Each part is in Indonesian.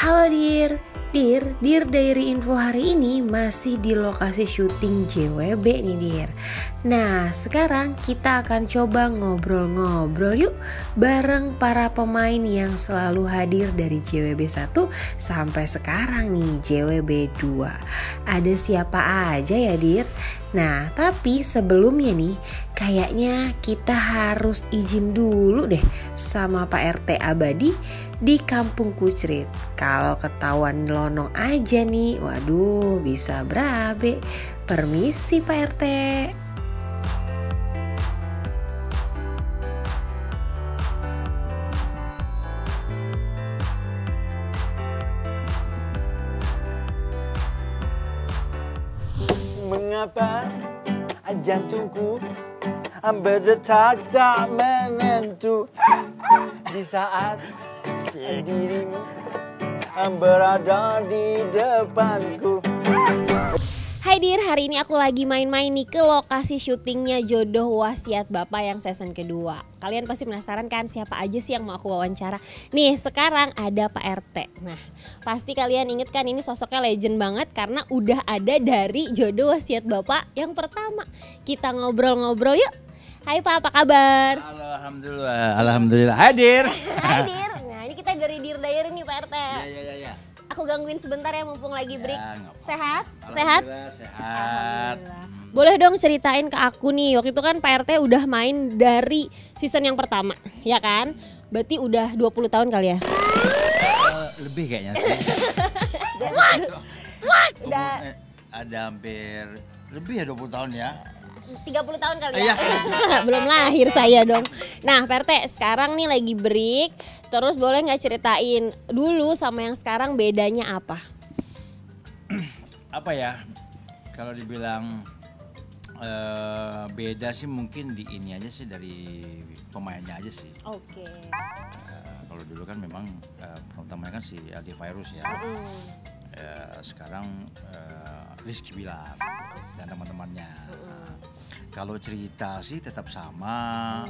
Halo Dir Diary Info hari ini masih di lokasi syuting JWB nih Dir. Nah sekarang kita akan coba ngobrol-ngobrol yuk bareng para pemain yang selalu hadir dari JWB 1 sampai sekarang nih JWB 2. Ada siapa aja ya Dir? Nah tapi sebelumnya nih kayaknya kita harus izin dulu deh sama Pak RT Abadi di Kampung Kucrit. Kalau ketahuan lonong aja nih, waduh bisa berabe. Permisi Pak RT. Mengapa jantungku berdetak tak menentu di saat dirimu berada di depanku. Hai Dir, hari ini aku lagi main-main nih ke lokasi syutingnya Jodoh Wasiat Bapak yang season kedua. Kalian pasti penasaran kan siapa aja sih yang mau aku wawancara? Nih sekarang ada Pak RT. Nah pasti kalian inget kan ini sosoknya legend banget karena udah ada dari Jodoh Wasiat Bapak yang pertama. Kita ngobrol-ngobrol yuk. Hai Pak, apa kabar? Halo, alhamdulillah. Hai Dir. Hai Dir. Nah ini kita dari Dir Diary nih Pak RT. Ya. Aku gangguin sebentar ya mumpung lagi break. Sehat? Sehat. Alhamdulillah. Boleh dong ceritain ke aku nih, waktu itu kan Pak RT udah main dari season yang pertama, ya kan? Berarti udah 20 tahun kali ya? Lebih kayaknya sih. Udah ada hampir lebih ya 20 tahun ya. 30 tahun kali ya? Belum lahir saya dong. Nah Pak RT sekarang nih lagi break, terus boleh nggak ceritain dulu sama yang sekarang bedanya apa? Apa ya, kalau dibilang beda sih mungkin di ini aja sih, dari pemainnya aja sih. Oke. Kalau dulu kan memang utamanya kan si Aldi Virus ya. Sekarang Rizky Bilar dan teman-temannya. Kalau cerita sih tetap sama,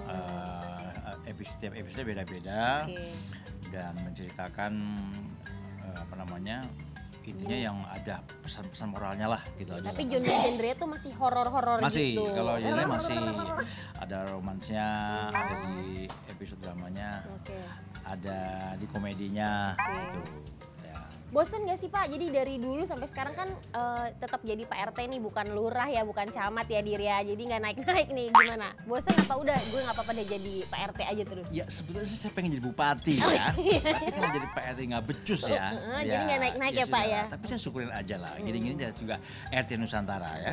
setiap episode beda-beda. Dan menceritakan intinya yang ada pesan-pesan moralnya lah gitu aja. Tapi genre tuh masih horor-horor gitu. Masih, kalau genre masih ada romansnya, ada di episode dramanya, ada di komedinya gitu. Bosen gak sih Pak? Jadi dari dulu sampai sekarang kan tetap jadi Pak RT nih, bukan lurah ya, bukan camat ya Dir ya. Jadi nggak naik-naik nih, gimana? Bosen apa udah gue nggak apa-apa deh jadi Pak RT aja terus? Ya sebetulnya sih saya pengen jadi bupati ya, tapi karena jadi Pak RT nggak becus ya. Jadi nggak naik-naik ya Pak ya? Tapi saya syukurin aja lah, gini-gini juga RT Nusantara ya.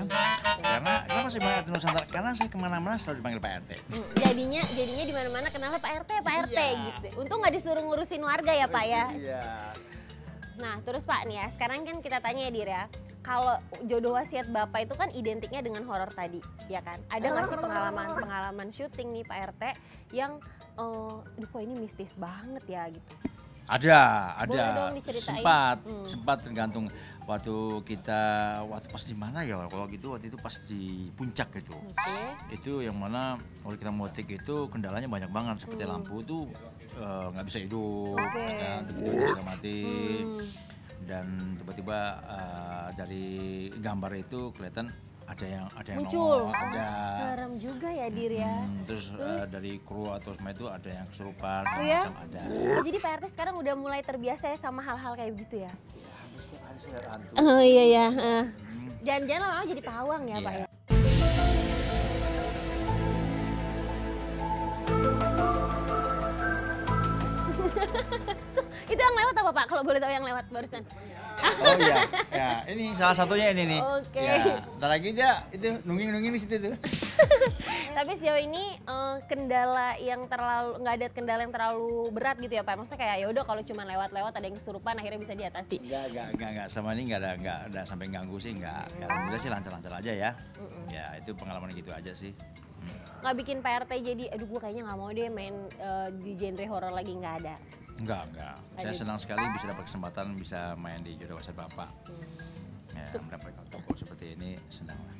Karena kenapa saya panggil RT Nusantara? Karena saya kemana-mana selalu dipanggil Pak RT. Jadinya di mana-mana kenapa Pak RT gitu. Untung nggak disuruh ngurusin warga ya Pak ya? Iya. Nah terus Pak nih ya, sekarang kan kita tanya ya Dir ya, kalau Jodoh Wasiat Bapak itu kan identiknya dengan horor tadi, ya kan? Ada nggak sih pengalaman syuting nih Pak RT yang, aduh kok ini mistis banget ya gitu? Ada. Boleh dong diceritain. Sempat tergantung waktu pas di mana ya, kalau gitu waktu itu pas di puncak gitu. Itu yang mana kalau kita mau take itu kendalanya banyak banget, seperti lampu tuh nggak bisa hidup, kan tiba-tiba bisa mati. Dan tiba-tiba dari gambar itu kelihatan ada yang muncul. nongol, ada. Serem juga ya Dir ya. Terus dari kru atau semua itu ada yang kesurupan, ya? macam ada. Jadi Pak RT sekarang udah mulai terbiasa ya sama hal-hal kayak gitu ya? Setiap hari saya lihat hantu. Oh iya ya. Jangan-jangan lama-lama jadi pawang ya Pak ya? Itu yang lewat apa Pak? Kalau boleh tahu yang lewat barusan? Oh iya, ya ini salah satunya ini nih. Oke. Ya, ntar lagi dia itu nungging di situ tuh. Tapi sejauh ini kendala yang nggak ada kendala yang terlalu berat gitu ya Pak? Maksudnya kayak ya udah kalau cuma lewat-lewat ada yang kesurupan akhirnya bisa diatasi? Enggak, sama ini enggak ada sampai ganggu sih, enggak. Alhamdulillah sih lancar-lancar aja ya. Ya itu pengalaman gitu aja sih. Nggak bikin Pak RT jadi, aduh gue kayaknya nggak mau deh main di genre horor lagi, nggak ada? Enggak. Saya senang sekali bisa dapat kesempatan bisa main di Jodoh Wasiat Bapak. Ya, mendapatkan tokoh seperti ini, senang lah.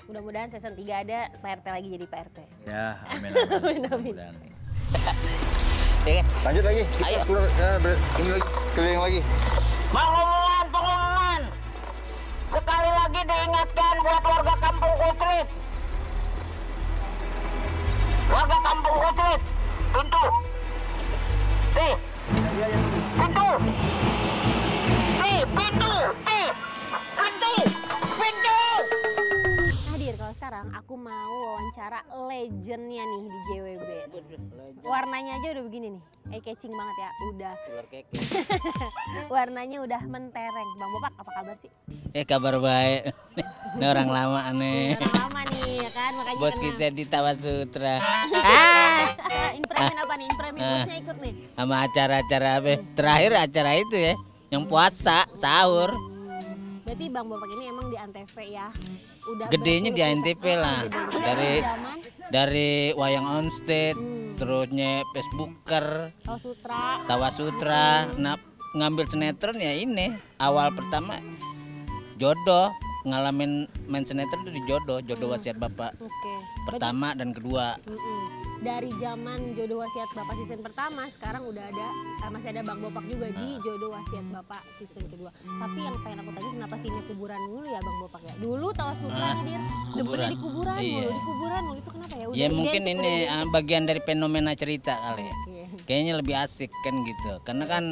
Mudah-mudahan season 3 ada Pak RT lagi jadi Pak RT. Ya, amin. Mudah-mudahan. Lanjut lagi. Ayo. Keluar, ini lagi, keliling lagi. Pengumuman. Sekali lagi diingatkan buat warga Kampung Utrit. Warga Kampung Utrit, pintu. Pintu. Hadir, kalau sekarang aku mau wawancara legendnya nih di JWB. Warnanya aja udah begini nih, catching banget ya, udah. Warnanya udah mentereng. Bang Bopak, apa kabar sih? Kabar baik. Ini orang lama nih. Orang lama nih ya kan, makanya Bos kenal. kita di Tawasutra. Impremin apa nih? Impremin bosnya ikut nih. Sama acara-acara apa? Terakhir acara itu ya, yang puasa, sahur. Berarti Bang Bopak ini emang di Antv ya. Udah Gedenya di berpuluh-puluh- ANTV lah. gedenya. Dari Zaman dari wayang on stage, terusnya Facebooker, Tawasutra. Nah, ngambil sinetron ya ini. Awal pertama Jodoh, ngalamin main sinetron itu di Jodoh Wasiat Bapak. Oke. Pertama dan kedua. Dari zaman Jodoh Wasiat Bapak season pertama, sekarang udah ada masih ada Bang Bopak juga di Jodoh Wasiat Bapak season kedua. Tapi yang pengen aku tanya, kenapa sih ini kuburan mulu ya Bang Bopak ya? Dulu Tawasutra hadir, depannya di kuburan mulu, di kuburan mulu, itu kenapa ya? Udah Ya mungkin identik ini udah bagian dari fenomena cerita kali ya. Iya. Kayaknya lebih asik kan gitu. Karena kan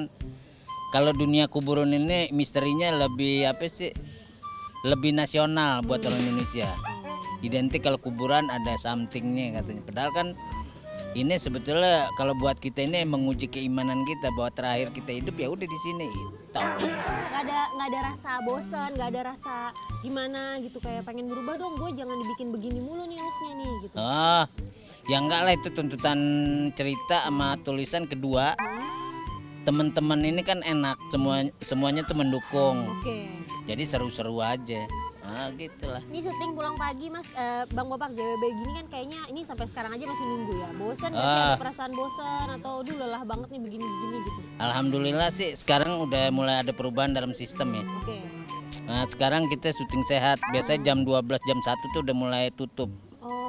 kalau dunia kuburan ini misterinya lebih apa sih? Lebih nasional buat orang Indonesia. Identik kalau kuburan ada somethingnya katanya. Padahal kan ini sebetulnya kalau buat kita ini menguji keimanan kita bahwa terakhir kita hidup ya udah di sini. Tahu. nggak ada rasa bosan, nggak ada rasa gimana gitu, kayak pengen berubah dong, gue jangan dibikin begini mulu nih looknya nih gitu. Oh, ya enggak lah, itu tuntutan cerita sama tulisan kedua. Teman-teman ini kan enak, semuanya tuh mendukung. Oke. Jadi seru-seru aja. Nah, gitulah. Ini syuting pulang pagi Mas, Bang Bopak JWB gini kan kayaknya ini sampai sekarang aja masih nunggu ya. Bosan nggak sih, ada perasaan bosan atau aduh lelah banget nih begini-begini gitu. Alhamdulillah sih sekarang udah mulai ada perubahan dalam sistem ya. Oke. Nah, sekarang kita syuting sehat. Biasanya jam 12, jam 1 tuh udah mulai tutup. Oh,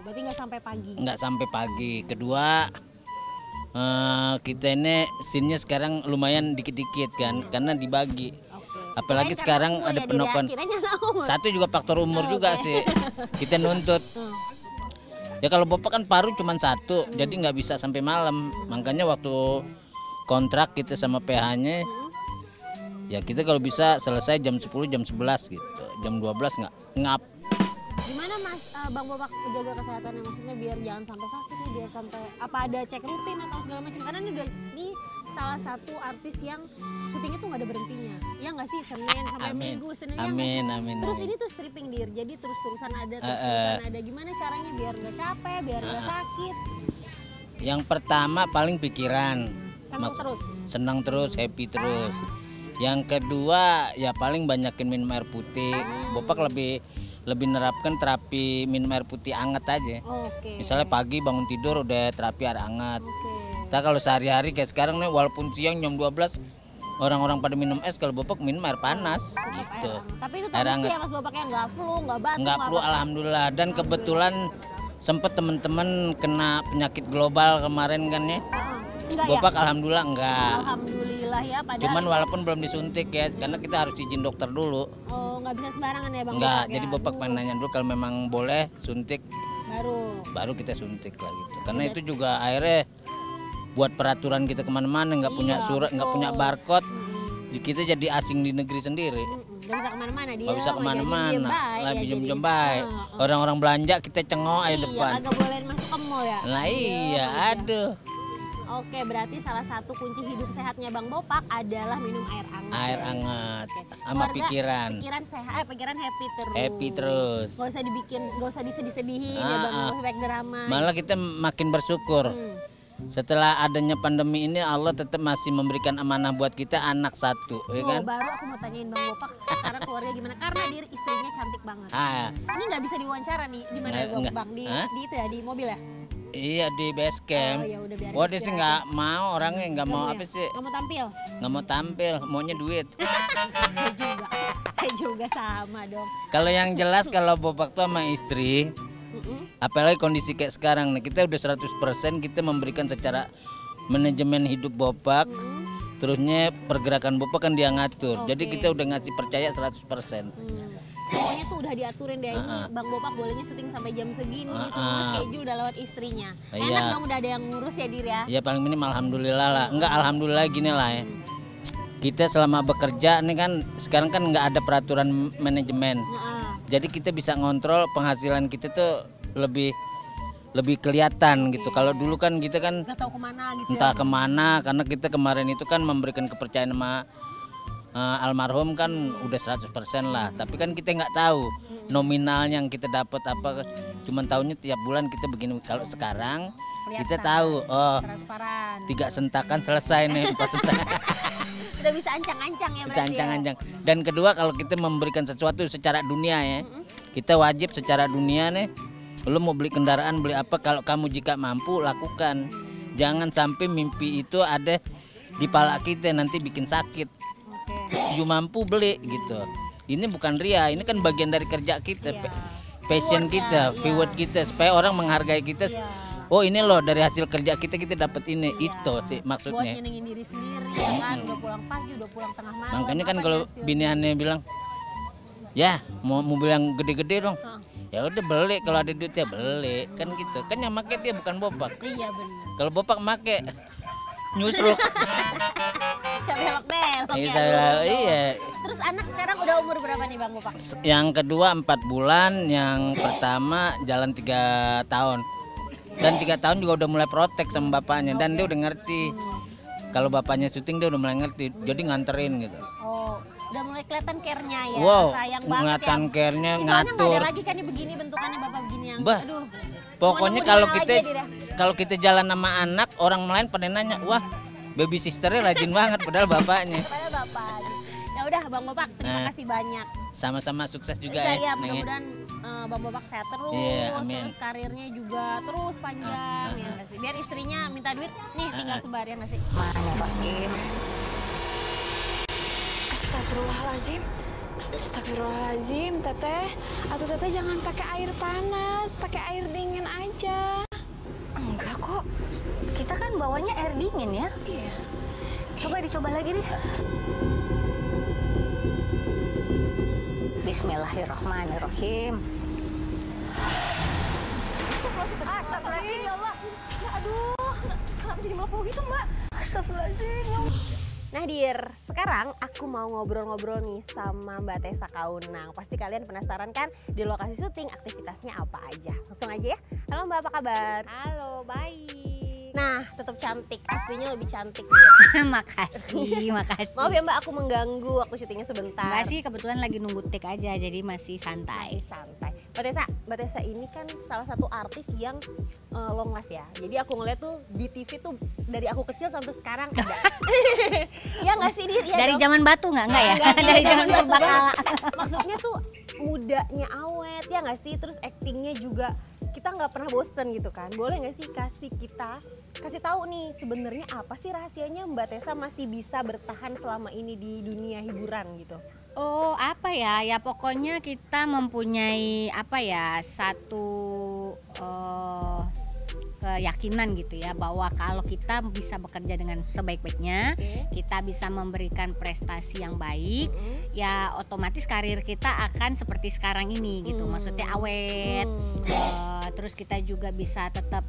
berarti nggak sampai pagi. Nggak sampai pagi. Kedua, kita ini scene-nya sekarang lumayan dikit-dikit kan, karena dibagi. Apalagi sekarang ada penonton. Satu juga faktor umur juga sih. Kita nuntut. Ya kalau Bapak kan paru cuma satu, jadi nggak bisa sampai malam. Makanya waktu kontrak kita sama PH-nya, ya kita kalau bisa selesai jam 10, jam 11 gitu. Jam 12 nggak ngap. Gimana Mas Bang Bopak menjaga kesehatannya, maksudnya biar jangan sampai sakit nih, biar sampai apa ada cek rutin atau segala macam, karena ini salah satu artis yang syutingnya tuh nggak ada berhentinya, ya nggak sih, Senin sampai Minggu, Seninnya Amin. terus ini tuh stripping dir, jadi terus-terusan ada, gimana caranya biar nggak capek, biar nggak sakit? Yang pertama paling pikiran, senang terus, happy terus. Yang kedua ya paling banyakin minum air putih. Bapak lebih nerapkan terapi minum air putih hangat aja. Misalnya pagi bangun tidur udah terapi air hangat. Kita kalau sehari-hari kayak sekarang nih, walaupun siang jam 12 orang-orang pada minum es, kalau Bapak minum air panas gitu. Tapi itu air terbukti ya Mas Bopaknya nggak flu, nggak batuk, nggak flu, alhamdulillah. Dan kebetulan sempet temen-temen kena penyakit global kemarin kan ya. Bapak alhamdulillah enggak. Alhamdulillah ya. Padahal Cuman walaupun belum disuntik ya, karena kita harus izin dokter dulu. Oh, nggak bisa sembarangan ya Bang? Enggak, Bopak, jadi ya? Bapak pengen nanya dulu kalau memang boleh suntik, baru kita suntik lah gitu. Karena itu juga akhirnya buat peraturan kita kemana-mana, nggak punya surat, nggak punya barcode, kita jadi asing di negeri sendiri. Nggak bisa kemana-mana dia. Nggak bisa kemana-mana, lah jadi pinjam baik. Orang-orang belanja kita cengok aja depan. Iya, kagak boleh masuk ke mall ya. Nah iya, aduh. Oke, berarti salah satu kunci hidup sehatnya Bang Bopak adalah minum air hangat. Air hangat, sama Keluarga, pikiran. Pikiran sehat, pikiran happy terus. Happy terus. Gak usah dibikin, gak usah disedih-sedihin ya Bang, gak usah baik drama. Malah kita makin bersyukur. Setelah adanya pandemi ini, Allah tetap masih memberikan amanah buat kita anak satu, ya kan? Baru aku mau tanyain Bang Bopak sekarang keluarga gimana? Karena dia istrinya cantik banget. Ini nggak bisa diwawancara nih, di mana Bang? Di itu ya, di mobil ya? Iya, di base camp. Ya udah, biarin Wah, dia sih nggak mau, orangnya nggak mau apa sih? Nggak mau tampil? Nggak mau tampil, maunya duit. Saya juga sama dong. Kalau yang jelas kalau Bopak tuh sama istri, apalagi kondisi kayak sekarang nih, kita udah 100% kita memberikan secara manajemen hidup Bopak, Terusnya pergerakan Bapak kan dia ngatur. Jadi kita udah ngasih percaya 100%. Pokoknya tuh udah diaturin deh, ini Bang Bopak bolehnya syuting sampai jam segini, semua schedule udah lewat istrinya. Enak dong udah ada yang ngurus ya Dir ya? Ya paling minim alhamdulillah lah. Enggak, alhamdulillah gini lah ya. Kita selama bekerja nih kan sekarang kan nggak ada peraturan manajemen. Jadi kita bisa ngontrol penghasilan kita tuh lebih kelihatan gitu. Kalau dulu kan kita kan Nggak tahu kemana gitu entah ya? kemana, karena kita kemarin itu kan memberikan kepercayaan sama almarhum kan udah 100% lah. Tapi kan kita nggak tahu nominalnya yang kita dapat apa. Cuman tahunya tiap bulan kita begini. Kalau sekarang kita tahu, oh Transparan. 3 sentakan selesai nih, 4 sentakan. Udah bisa ancang-ancang ya Bisa berarti ancang-ancang. Dan kedua kalau kita memberikan sesuatu secara dunia ya, kita wajib secara dunia nih. Lo mau beli kendaraan, beli apa, kalau kamu jika mampu lakukan. Jangan sampai mimpi itu ada di pala kita nanti bikin sakit. You mampu beli gitu. Ini bukan ria, ini kan bagian dari kerja kita, passion kita, reward kita, supaya orang menghargai kita. Oh ini loh dari hasil kerja kita dapat ini, itu sih Buat maksudnya. nyenengin diri sendiri ya kan, udah pulang pagi, udah pulang tengah malam. Makanya kan apa kalau hasil? biniannya bilang, ya mau mobil yang gede-gede dong, ya udah beli, kalau ada duitnya beli, kan gitu. Kan yang make dia bukan Bopak. Iya benar. Kalau Bopak make nyusruk. Belok-belok ya. Iya. Terus anak sekarang udah umur berapa nih Bang Bopak? Yang kedua 4 bulan, yang pertama jalan 3 tahun. Dan 3 tahun juga udah mulai protek sama bapaknya, dan dia udah ngerti. Kalau bapaknya syuting dia udah mulai ngerti, jadi nganterin gitu. Oh, udah mulai kelihatan care-nya ya. Wow, Sayang banget kelihatan ya. care-nya, Soalnya nggak ngatur. ada lagi kan nih begini bentukannya bapak begini yang. Bah, Aduh. pokoknya Mau kalau nemu di kita mana aja, Dir, ya? kalau kita jalan sama anak, orang lain pada nanya, wah baby sisternya rajin banget, padahal bapaknya. Padahal bapak. Ya udah Bang Bopak, terima kasih banyak. Sama-sama sukses juga Saya ya. Neng, ya. mudah-mudahan Bang Bopak sehat terus, Iya, amin. terus karirnya juga terus panjang ya nggak sih. Biar istrinya minta duit, nih tinggal sebar ya nggak sih. Mana Rosim? Astagfirullahalazim. Astagfirullahalazim, Teteh. Atau Teteh jangan pakai air panas, pakai air dingin aja. Enggak kok. Kita kan bawanya air dingin ya. Iya. Coba dicoba lagi deh. Bismillahirrahmanirrahim. Astagfirullahaladzim ya Allah. Ya aduh, kenapa jadi melepuh gitu Mbak? Astagfirullahaladzim. Nah Dir, sekarang aku mau ngobrol-ngobrol nih sama Mbak Tessa Kaunang. Pasti kalian penasaran kan di lokasi syuting aktivitasnya apa aja. Langsung aja ya. Halo Mbak, apa kabar? Halo, baik. Nah, tetap cantik. Aslinya lebih cantik Dir. Makasih, makasih. Maaf ya Mbak, aku mengganggu waktu syutingnya sebentar. Enggak sih, kebetulan lagi nunggu take aja, jadi masih santai. Santai. Mbak Tessa ini kan salah satu artis yang long last ya. Jadi aku ngeliat tuh di TV tuh dari aku kecil sampai sekarang ada. Ya nggak sih Dir? Ya Dari dong? zaman batu nggak ya? Nggak, Dari zaman batu purbakala. banget. Maksudnya tuh mudanya awet ya nggak sih? Terus actingnya juga kita nggak pernah bosen gitu kan? Boleh nggak sih kasih tahu nih sebenarnya apa sih rahasianya Mbak Tessa masih bisa bertahan selama ini di dunia hiburan gitu? Oh, apa ya? Ya pokoknya kita mempunyai apa ya? Satu keyakinan gitu ya, bahwa kalau kita bisa bekerja dengan sebaik-baiknya, kita bisa memberikan prestasi yang baik, ya otomatis karir kita akan seperti sekarang ini gitu. Maksudnya awet. Terus kita juga bisa tetap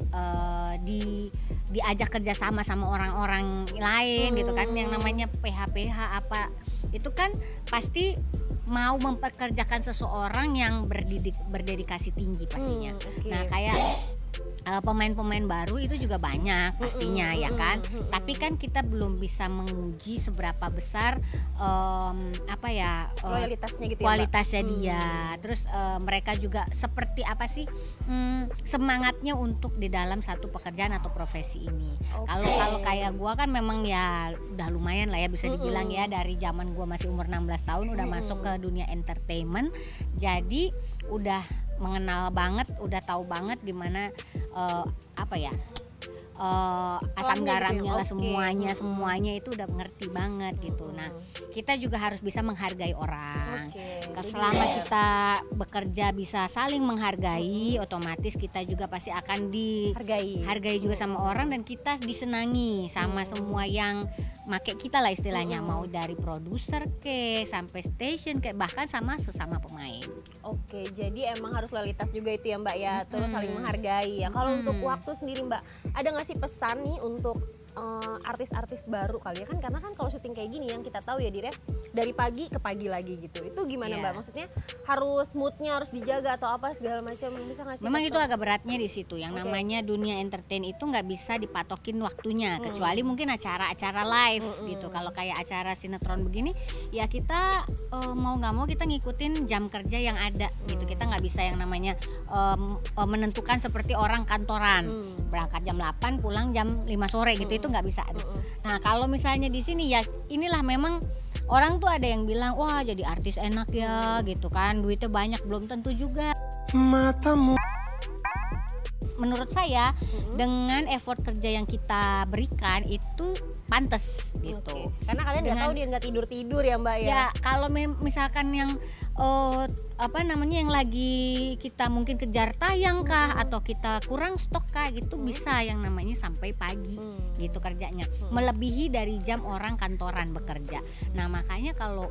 diajak kerjasama sama orang-orang lain gitu kan, yang namanya PH apa itu kan pasti mau mempekerjakan seseorang yang berdedikasi tinggi pastinya. Nah kayak pemain-pemain baru itu juga banyak pastinya ya kan, tapi kan kita belum bisa menguji seberapa besar apa ya Kualitasnya gitu kualitasnya ya, Mbak? dia. Terus mereka juga seperti apa sih semangatnya untuk di dalam satu pekerjaan atau profesi ini. Kalau kayak gua kan memang ya udah lumayan lah ya, bisa dibilang ya, dari zaman gua masih umur 16 tahun udah masuk ke dunia entertainment, jadi udah mengenal banget, udah tahu banget gimana apa ya asam garamnya lah, semuanya itu udah ngerti banget gitu. Nah kita juga harus bisa menghargai orang. Selama kita bekerja bisa saling menghargai, otomatis kita juga pasti akan dihargai juga sama orang, dan kita disenangi sama semua yang make kita lah istilahnya, mau dari produser ke sampai station ke bahkan sama sesama pemain. Oke, jadi emang harus loyalitas juga itu ya Mbak ya, terus saling menghargai ya. Kalau untuk waktu sendiri Mbak, ada nggak sih pesan nih untuk artis-artis baru kali ya, kan karena kan kalau syuting kayak gini yang kita tahu ya Dir ya, dari pagi ke pagi lagi gitu, itu gimana Mbak? Maksudnya harus moodnya harus dijaga atau apa segala macam, bisa nggak sih? Memang itu agak beratnya di situ, yang namanya dunia entertain itu nggak bisa dipatokin waktunya, kecuali mungkin acara-acara live gitu. Kalau kayak acara sinetron begini ya kita mau nggak mau kita ngikutin jam kerja yang ada gitu, kita nggak bisa yang namanya menentukan seperti orang kantoran, berangkat jam 8 pulang jam 5 sore gitu, itu nggak bisa. Nah kalau misalnya di sini ya inilah memang orang tuh ada yang bilang wah jadi artis enak ya gitu kan, duitnya banyak, belum tentu juga. Matamu. Menurut saya dengan effort kerja yang kita berikan itu pantas gitu. Karena kalian nggak tahu dia nggak tidur ya Mbak ya. Ya kalau misalkan yang yang lagi kita mungkin kejar tayang kah atau kita kurang stok kah gitu, bisa yang namanya sampai pagi gitu kerjanya, melebihi dari jam orang kantoran bekerja. Nah makanya kalau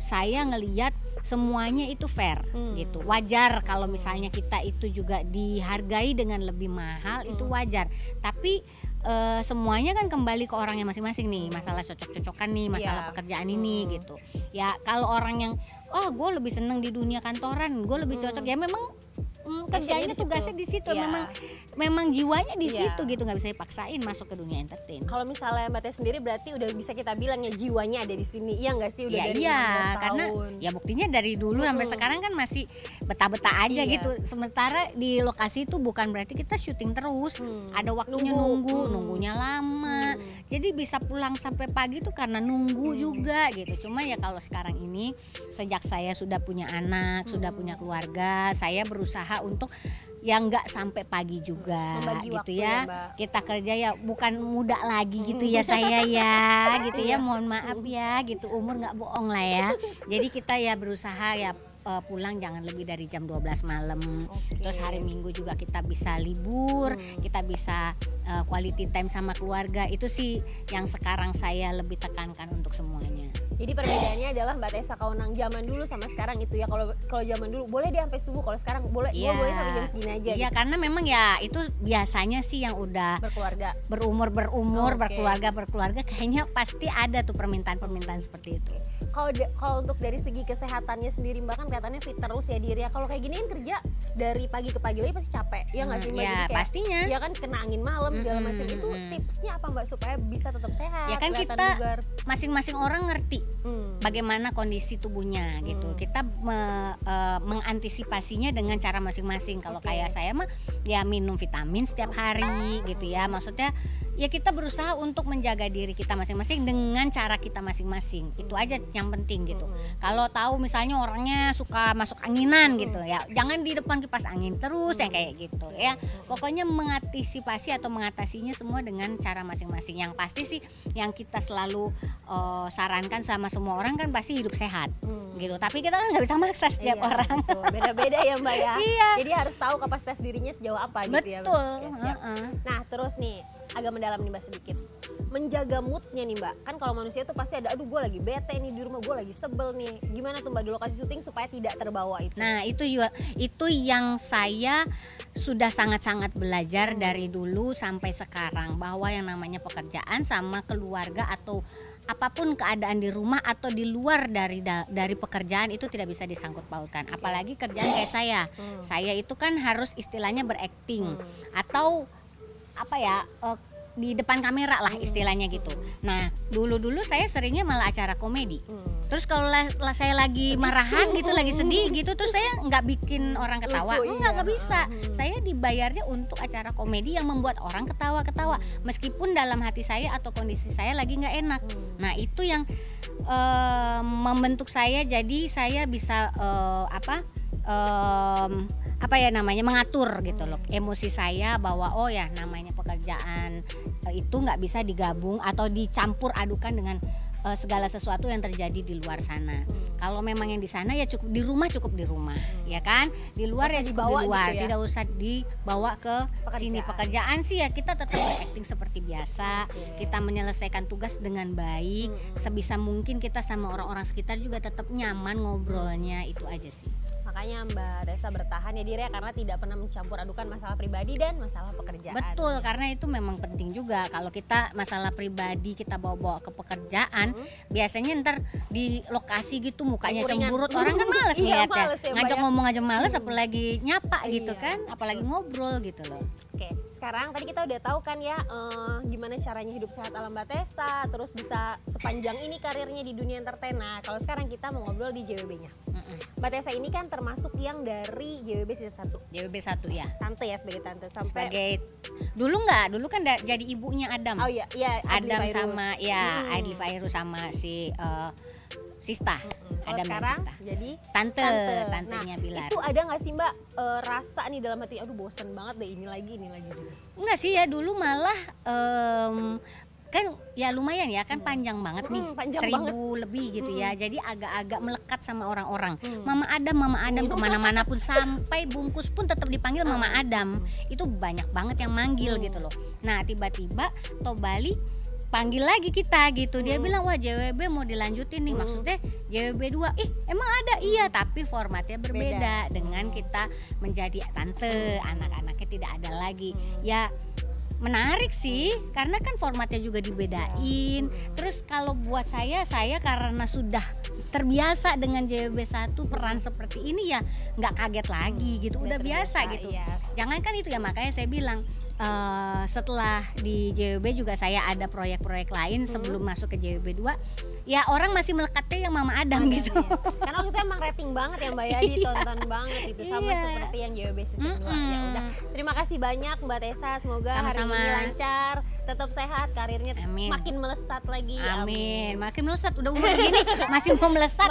saya ngelihat semuanya itu fair gitu, wajar kalau misalnya kita itu juga dihargai dengan lebih mahal, itu wajar. Tapi semuanya kan kembali ke orangnya masing-masing nih, masalah cocok-cocokan nih, masalah pekerjaan ini gitu. Ya kalau orang yang gue lebih seneng di dunia kantoran, gue lebih cocok, ya memang kerjanya tugasnya di situ, memang jiwanya di situ gitu, nggak bisa dipaksain masuk ke dunia entertain. Kalau misalnya Mbak Teh sendiri berarti udah bisa kita bilang ya jiwanya ada di sini, iya nggak sih? Udah dari 15 tahun. Karena ya buktinya dari dulu sampai sekarang kan masih betah-betah aja gitu. Sementara di lokasi itu bukan berarti kita syuting terus, ada waktunya nunggunya lama. Jadi bisa pulang sampai pagi tuh karena nunggu juga gitu. Cuma ya kalau sekarang ini sejak saya sudah punya anak, sudah punya keluarga, saya berusaha untuk yang nggak sampai pagi juga gitu ya. Kita kerja ya bukan muda lagi gitu ya saya ya gitu ya, mohon maaf ya gitu, umur nggak bohong lah ya. Jadi kita ya berusaha ya pulang jangan lebih dari jam 12 malam. Terus hari Minggu juga kita bisa libur, kita bisa quality time sama keluarga. Itu sih yang sekarang saya lebih tekankan untuk semuanya. Jadi perbedaannya adalah Mbak Tessa Kaunang zaman dulu sama sekarang itu ya. Kalau zaman dulu boleh dia sampai subuh, kalau sekarang boleh boleh sampai jam segini aja. Iya gitu. Karena memang ya itu biasanya sih yang udah berkeluarga, berumur kayaknya pasti ada tuh permintaan seperti itu. Kalau untuk dari segi kesehatannya sendiri Mbak kan kelihatannya fit terus ya diri ya. Kalau kayak gini kan kerja dari pagi ke pagi lagi pasti capek ya nggak sih Mbak? Ya pastinya. Ya kan kena angin malam segala macam. Itu tipsnya apa Mbak supaya bisa tetap sehat? Ya kan kita bugar. Masing-masing orang ngerti bagaimana kondisi tubuhnya gitu. Kita mengantisipasinya dengan cara masing-masing. Kalau kayak saya mah ya minum vitamin setiap hari gitu ya. Maksudnya ya kita berusaha untuk menjaga diri kita masing-masing dengan cara kita masing-masing. Itu aja yang penting gitu. Kalau tahu misalnya orangnya suka masuk anginan gitu ya, jangan di depan kipas angin terus yang kayak gitu ya. Pokoknya mengantisipasi atau mengatasinya semua dengan cara masing-masing. Yang pasti sih yang kita selalu sarankan sama semua orang kan pasti hidup sehat gitu. Tapi kita kan nggak bisa maksa setiap orang. Betul. Beda-beda ya Mbak ya. Iya. Jadi harus tahu kapasitas dirinya sejauh apa gitu ya. Betul. Nah terus nih agak mendalam nih Mbak sedikit, menjaga moodnya nih Mbak. Kan kalau manusia tuh pasti ada, aduh gue lagi bete nih di rumah, gue lagi sebel nih. Gimana tuh Mbak di lokasi syuting supaya tidak terbawa itu? Nah itu yang saya sudah sangat-sangat belajar dari dulu sampai sekarang, bahwa yang namanya pekerjaan sama keluarga atau apapun keadaan di rumah atau di luar dari pekerjaan itu tidak bisa disangkut pautkan. Apalagi kerjaan kayak saya itu kan harus istilahnya berakting atau apa ya, di depan kamera lah istilahnya gitu. Nah dulu saya seringnya malah acara komedi. Terus kalau saya lagi marahan gitu, lagi sedih gitu, terus saya nggak bikin orang ketawa, nggak bisa. Saya dibayarnya untuk acara komedi yang membuat orang ketawa-ketawa, meskipun dalam hati saya atau kondisi saya lagi nggak enak. Nah itu yang membentuk saya, jadi saya bisa mengatur gitu loh emosi saya, bahwa oh ya namanya pekerjaan itu nggak bisa digabung atau dicampur adukan dengan segala sesuatu yang terjadi di luar sana. Kalau memang yang di sana ya cukup di rumah, ya kan? Di luar ya cukup di luar, gitu ya? tidak usah dibawa ke sini. Pekerjaan sih ya kita tetap berakting seperti biasa, kita menyelesaikan tugas dengan baik, sebisa mungkin kita sama orang-orang sekitar juga tetap nyaman ngobrolnya, itu aja sih. Makanya Mbak Tessa bertahan ya Dir ya, karena tidak pernah mencampur adukan masalah pribadi dan masalah pekerjaan. Betul, karena itu memang penting juga. Kalau kita masalah pribadi kita bawa-bawa ke pekerjaan, biasanya ntar di lokasi gitu mukanya cemberut, orang kan males Iya, ngeliatnya. males ya, Mbak Ngajak ya. ngomong aja males, apalagi nyapa gitu Iya, kan, apalagi ngobrol gitu loh. Oke, sekarang tadi kita udah tahu kan ya gimana caranya hidup sehat ala Mbak Tessa, terus bisa sepanjang ini karirnya di dunia entertain. Nah, kalau sekarang kita mau ngobrol di JWB-nya. Mbak Tessa ini kan termasuk yang dari JWB season 1. JWB 1 ya. Tante ya, sebagai tante sampai Sebagai dulu kan jadi ibunya Adam. Oh iya, iya Adli Adam Fairuz. sama Adli Fairuz sama si Sista. Kalau Adam dan sekarang Sista. jadi Tantenya nah, Bilar. itu ada nggak sih Mbak rasa nih dalam hati, aduh bosen banget deh ini lagi gitu. Enggak sih ya, dulu malah kan ya lumayan ya kan, panjang banget nih, panjang 1000 lebih gitu ya, jadi agak-agak melekat sama orang-orang. Mama Adam kemana-mana pun, sampai bungkus pun tetap dipanggil Mama Adam. Itu banyak banget yang manggil gitu loh. Nah tiba-tiba Tobali panggil lagi kita gitu, dia bilang wah JWB mau dilanjutin nih, maksudnya JWB 2. Emang ada? Iya, tapi formatnya berbeda dengan kita menjadi tante, anak-anaknya tidak ada lagi. Ya menarik sih, karena kan formatnya juga dibedain. Terus kalau buat saya karena sudah terbiasa dengan JWB 1 peran seperti ini, ya nggak kaget lagi gitu, udah biasa gitu. Jangankan itu ya, makanya saya bilang setelah di JWB juga saya ada proyek-proyek lain sebelum masuk ke JWB 2, ya orang masih melekatnya yang Mama Adam gitu. Iya. Karena waktu itu emang rating banget ya Mbak ya, ditonton banget itu sama seperti yang JWB season 2. Ya udah, terima kasih banyak Mbak Tessa, semoga hari ini lancar, tetap sehat, karirnya makin melesat lagi. Amin. Makin melesat, udah umur segini masih mau melesat.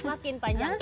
Makin panjang.